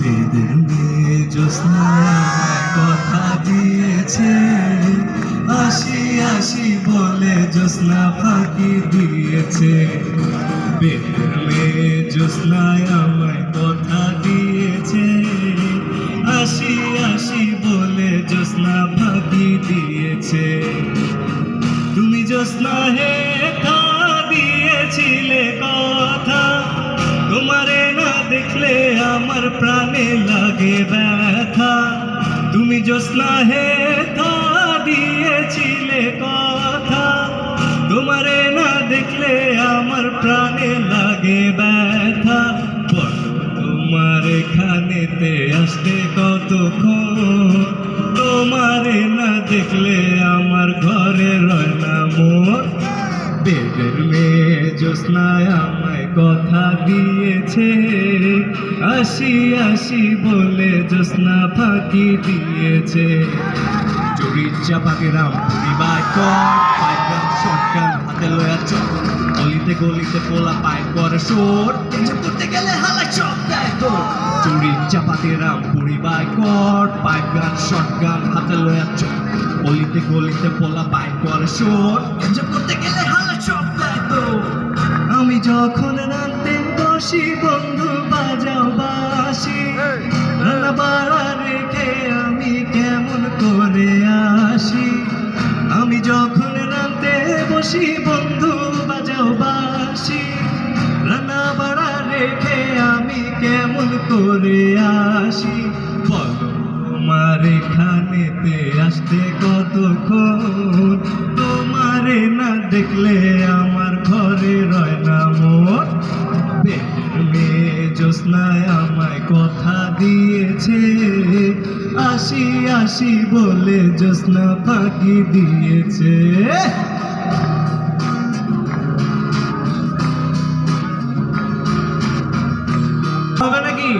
বেদের মেয়ে জ্যোৎস্না কথা দিয়েছে, আসি আসি বলে জ্যোৎস্না ফাঁকি দিয়েছে। বেদের মেয়ে জ্যোৎস্নায় আমায় কথা দিয়েছে, আসি আসি বলে জ্যোৎস্না ফাঁকি দিয়েছে। তুমি জ্যোৎস্না হে থা দিয়েছিলে কথা, তোমারে না দেখলে আমার প্রাণে লাগে ব্যথা। তুমি জ্যোৎস্না হে থা দিয়েছিলে কথা, তোমারে না দেখলে আমার প্রাণে লাগে ব্যথা। বলো তোমার এখানেতে আসতে কতক্ষণ, তোমারে না দেখলে আমার ঘরে রয় না মন। বেদের মেয়ে জ্যোৎস্নায় আমায় কথা দিয়েছে, আসি আসি বলে জ্যোৎস্না ফাঁকি দিয়েছে। চুরির চাপাকে রাম পরিবার কর, পাইপ শটগান হাতে লয়া চল, গলিতে গলিতে পোলা পাইপ করে শোর, করতে গেলে হালাই চপ দেয় তোর। চুরির চাপাকে রাম পরিবার কর, পাইপ গান শটগান হাতে লয়া চল, গলিতে গলিতে পোলা পাইপ করে শোর, করতে গেলে হালাই চপ দেয় তোর। আমি যখন রাতে বসি বন্ধু বাজাও বাসি, রান্না বাড়া রেখে আমি কেমন করে আসি। আমি যখন রাতে বসি বন্ধু বাজাও বাসি, রান্না বাড়া রেখে আমি কেমন করে আসি। বলো তোমার এখানেতে আসতে কতক্ষণ, তোমারে না দেখলে আমার ঘরে রয় না মন। বেদের মেয়ে জ্যোৎস্নায় আমায় কথা দিয়েছে, আসি আসি বলে জ্যোৎস্না ফাঁকি দিয়েছে। হবে নাকি?